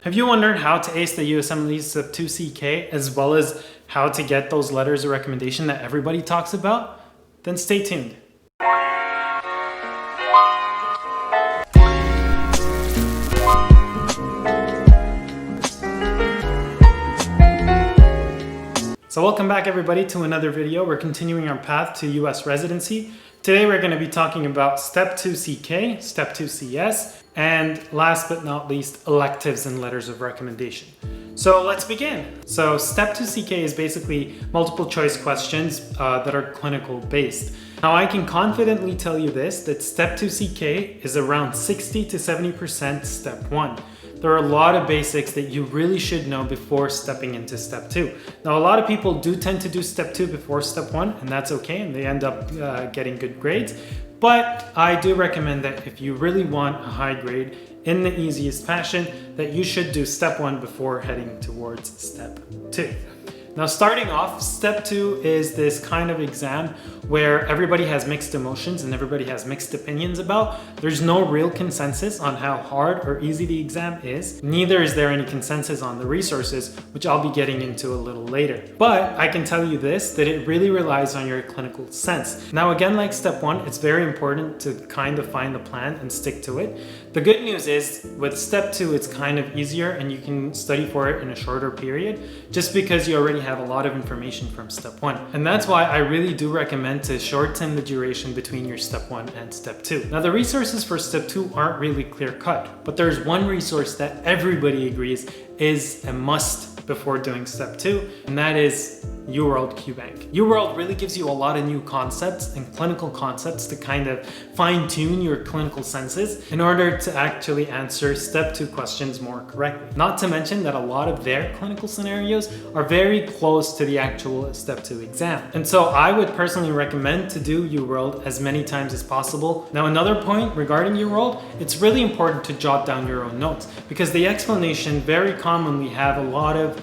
Have you wondered how to ace the USMLE Step 2 CK as well as how to get those letters of recommendation that everybody talks about? Then stay tuned. So welcome back everybody to another video. We're continuing our path to US residency. Today we're going to be talking about Step 2 CK, Step 2 CS, and last but not least, electives and letters of recommendation. So let's begin. So Step 2 CK is basically multiple choice questions that are clinical based. Now I can confidently tell you this, that Step 2 CK is around 60 to 70% Step 1. There are a lot of basics that you really should know before stepping into Step 2. Now, a lot of people do tend to do Step 2 before Step 1, and that's okay, and they end up getting good grades. But I do recommend that if you really want a high grade in the easiest fashion, that you should do Step 1 before heading towards Step 2. Now, starting off, Step 2 is this kind of exam where everybody has mixed emotions and everybody has mixed opinions about. There's no real consensus on how hard or easy the exam is. Neither is there any consensus on the resources, which I'll be getting into a little later. But I can tell you this, that it really relies on your clinical sense. Now, again, like Step 1, it's very important to kind of find the plan and stick to it. The good news is with Step 2, it's kind of easier and you can study for it in a shorter period just because you already have a lot of information from Step 1. And that's why I really do recommend to shorten the duration between your Step 1 and Step 2. Now, the resources for Step 2 aren't really clear cut, but there's one resource that everybody agrees is a must before doing Step 2, and that is UWorld QBank. UWorld really gives you a lot of new concepts and clinical concepts to kind of fine-tune your clinical senses in order to actually answer Step 2 questions more correctly. Not to mention that a lot of their clinical scenarios are very close to the actual Step 2 exam. And so I would personally recommend to do UWorld as many times as possible. Now, another point regarding UWorld, it's really important to jot down your own notes because the explanation very commonly have a lot of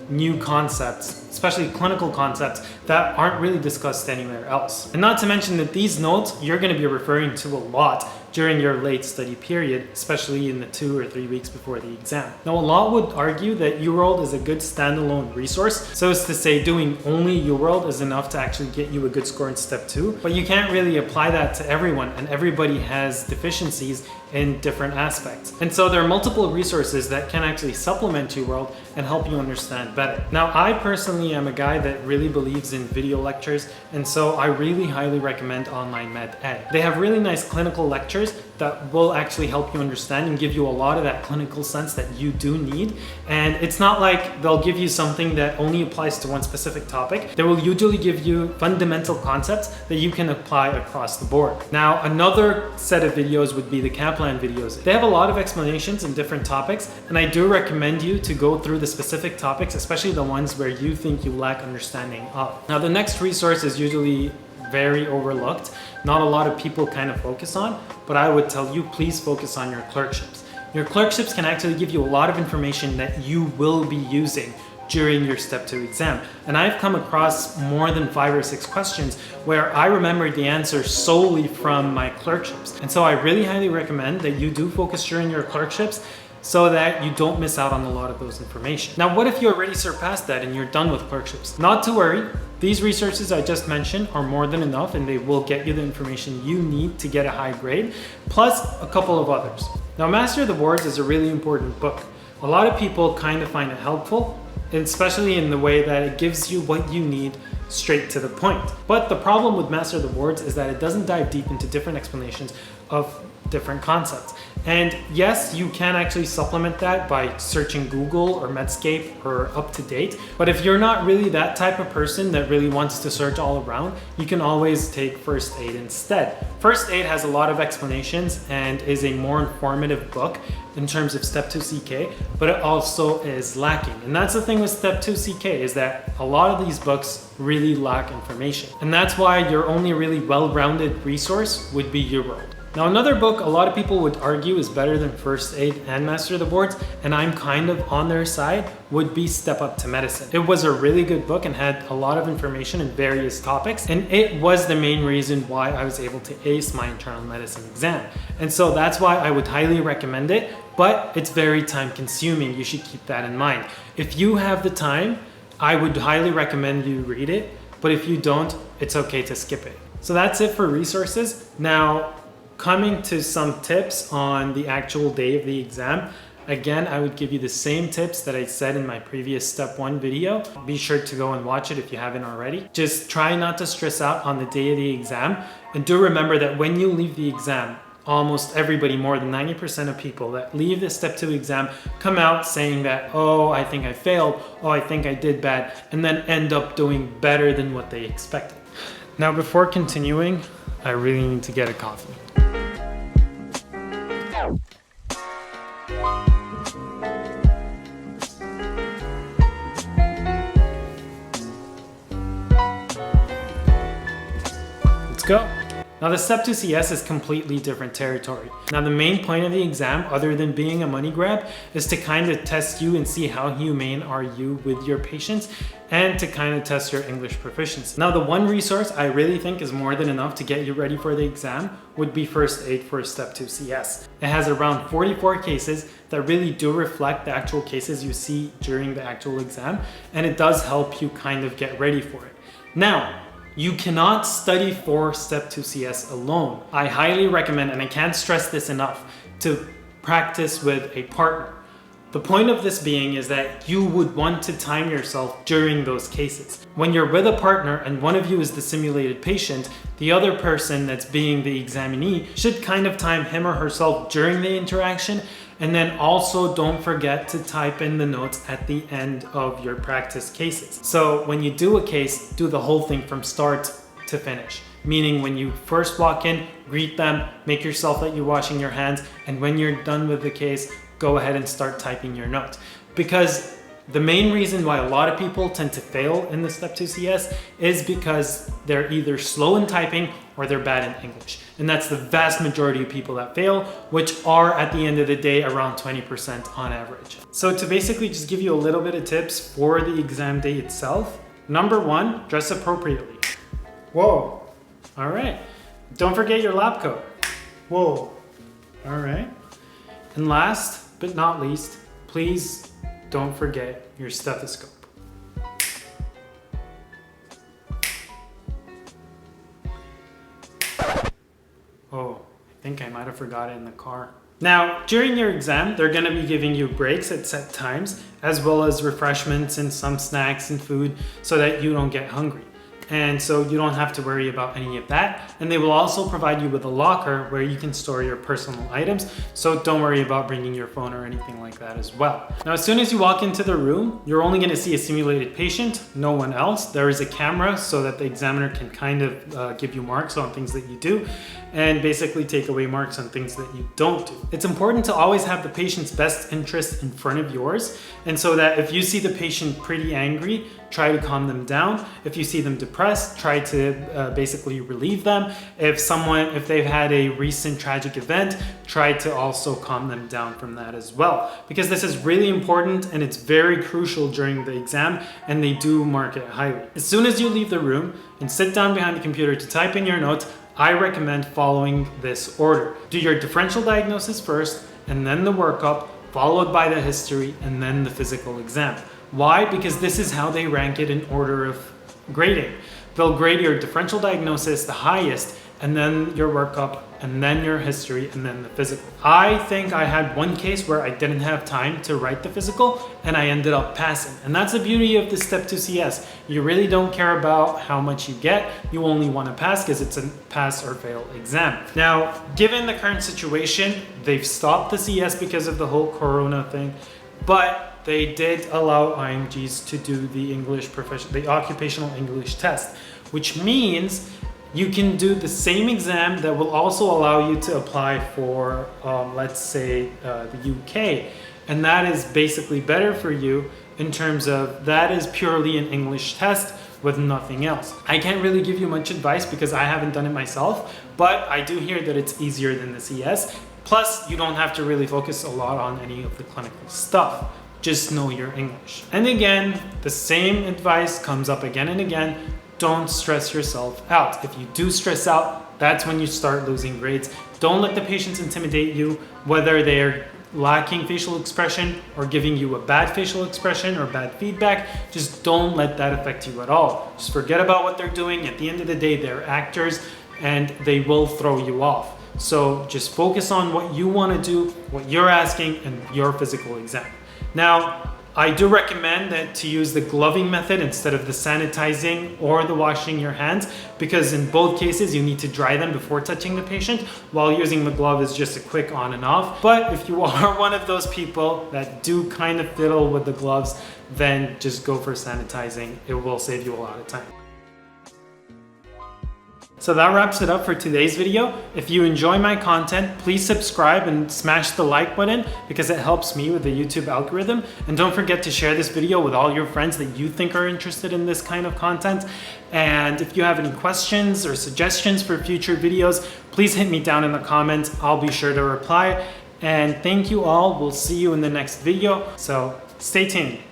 new concepts, especially clinical concepts that aren't really discussed anywhere else. And not to mention that these notes you're going to be referring to a lot during your late study period, especially in the 2 or 3 weeks before the exam. Now, a lot would argue that UWorld is a good standalone resource. So as to say doing only UWorld is enough to actually get you a good score in Step 2, but you can't really apply that to everyone and everybody has deficiencies in different aspects. And so there are multiple resources that can actually supplement UWorld and help you understand better. Now, I personally am a guy that really believes in video lectures, and so I really highly recommend Online Med Ed. They have really nice clinical lectures that will actually help you understand and give you a lot of that clinical sense that you do need. And it's not like they'll give you something that only applies to one specific topic. They will usually give you fundamental concepts that you can apply across the board. Now, another set of videos would be the Kaplan videos. They have a lot of explanations in different topics, and I do recommend you to go through the specific topics, especially the ones where you think you lack understanding of. Now, the next resource is usually very overlooked. Not a lot of people kind of focus on, but I would tell you, please focus on your clerkships. Your clerkships can actually give you a lot of information that you will be using during your Step 2 exam. And I've come across more than 5 or 6 questions where I remembered the answer solely from my clerkships. And so I really highly recommend that you do focus during your clerkships so that you don't miss out on a lot of those information. Now, what if you already surpassed that and you're done with clerkships? Not to worry, these resources I just mentioned are more than enough and they will get you the information you need to get a high grade, plus a couple of others. Now, Master of the Boards is a really important book. A lot of people kind of find it helpful, especially in the way that it gives you what you need straight to the point. But the problem with Master of the Boards is that it doesn't dive deep into different explanations of different concepts. And yes, you can actually supplement that by searching Google or Medscape or UpToDate. But if you're not really that type of person that really wants to search all around, you can always take First Aid instead. First Aid has a lot of explanations and is a more informative book in terms of Step 2 CK, but it also is lacking. And that's the thing with Step 2 CK, is that a lot of these books really lack information. And that's why your only really well-rounded resource would be UWorld. Now, another book a lot of people would argue is better than First Aid and Master of the Boards, and I'm kind of on their side, would be Step Up to Medicine. It was a really good book and had a lot of information in various topics, and it was the main reason why I was able to ace my internal medicine exam. And so that's why I would highly recommend it. but it's very time consuming. You should keep that in mind. If you have the time, I would highly recommend you read it, but if you don't, it's okay to skip it. So that's it for resources. Now, coming to some tips on the actual day of the exam. Again, I would give you the same tips that I said in my previous step 1 video. Be sure to go and watch it if you haven't already. Just try not to stress out on the day of the exam. And do remember that when you leave the exam, almost everybody, more than 90% of people that leave the step 2 exam come out saying that, oh, I think I failed, oh, I think I did bad, and then end up doing better than what they expected. Now, before continuing, I really need to get a coffee. Let's go. Now, the Step 2 CS is completely different territory. Now, the main point of the exam, other than being a money grab, is to kind of test you and see how humane are you with your patients and to kind of test your English proficiency. Now, the one resource I really think is more than enough to get you ready for the exam would be First Aid for Step 2 CS. It has around 44 cases that really do reflect the actual cases you see during the actual exam, and it does help you kind of get ready for it. Now, you cannot study for Step 2 CS alone. I highly recommend, and I can't stress this enough, to practice with a partner. The point of this being is that you would want to time yourself during those cases. When you're with a partner and one of you is the simulated patient, the other person that's being the examinee should kind of time him or herself during the interaction. And then also don't forget to type in the notes at the end of your practice cases. So when you do a case, do the whole thing from start to finish. Meaning when you first walk in, greet them, make yourself that you're washing your hands, and when you're done with the case, go ahead and start typing your notes. Because the main reason why a lot of people tend to fail in the Step 2 CS is because they're either slow in typing or they're bad in English. And that's the vast majority of people that fail, which are at the end of the day around 20% on average. So to basically just give you a little bit of tips for the exam day itself. Number 1, dress appropriately. Whoa, all right. Don't forget your lab coat. Whoa, all right. And last but not least, please don't forget your stethoscope. Oh, I think I might have forgot it in the car. Now, during your exam, they're going to be giving you breaks at set times, as well as refreshments and some snacks and food so that you don't get hungry. And so you don't have to worry about any of that. And they will also provide you with a locker where you can store your personal items. So don't worry about bringing your phone or anything like that as well. Now, as soon as you walk into the room, you're only going to see a simulated patient, no one else. There is a camera so that the examiner can kind of give you marks on things that you do and basically take away marks on things that you don't do. It's important to always have the patient's best interest in front of yours. And so that if you see the patient pretty angry, try to calm them down. If you see them depressed, try to basically relieve them. If they've had a recent tragic event, try to also calm them down from that as well. Because this is really important and it's very crucial during the exam, and they do mark it highly. As soon as you leave the room and sit down behind the computer to type in your notes, I recommend following this order. Do your differential diagnosis first, and then the workup, followed by the history, and then the physical exam. Why? Because this is how they rank it in order of grading. They'll grade your differential diagnosis the highest, and then your workup, and then your history, and then the physical. I think I had one case where I didn't have time to write the physical, and I ended up passing. And that's the beauty of the Step 2 CS. You really don't care about how much you get. You only want to pass because it's a pass or fail exam. Now, given the current situation, they've stopped the CS because of the whole Corona thing, but they did allow IMGs to do the occupational English test, which means you can do the same exam that will also allow you to apply for, let's say, the UK. And that is basically better for you in terms of that is purely an English test with nothing else. I can't really give you much advice because I haven't done it myself, but I do hear that it's easier than the CS. Plus, you don't have to really focus a lot on any of the clinical stuff. Just know your English. And again, the same advice comes up again and again. Don't stress yourself out. If you do stress out, that's when you start losing grades. Don't let the patients intimidate you, whether they're lacking facial expression or giving you a bad facial expression or bad feedback, just don't let that affect you at all. Just forget about what they're doing. At the end of the day, they're actors and they will throw you off. So just focus on what you want to do, what you're asking, and your physical exam. Now, I do recommend that to use the gloving method instead of the sanitizing or the washing your hands, because in both cases you need to dry them before touching the patient, while using the glove is just a quick on and off. But if you are one of those people that do kind of fiddle with the gloves, then just go for sanitizing. It will save you a lot of time. So that wraps it up for today's video. If you enjoy my content, please subscribe and smash the like button because it helps me with the YouTube algorithm. And don't forget to share this video with all your friends that you think are interested in this kind of content. And if you have any questions or suggestions for future videos, please hit me down in the comments. I'll be sure to reply. And thank you all. We'll see you in the next video. So stay tuned.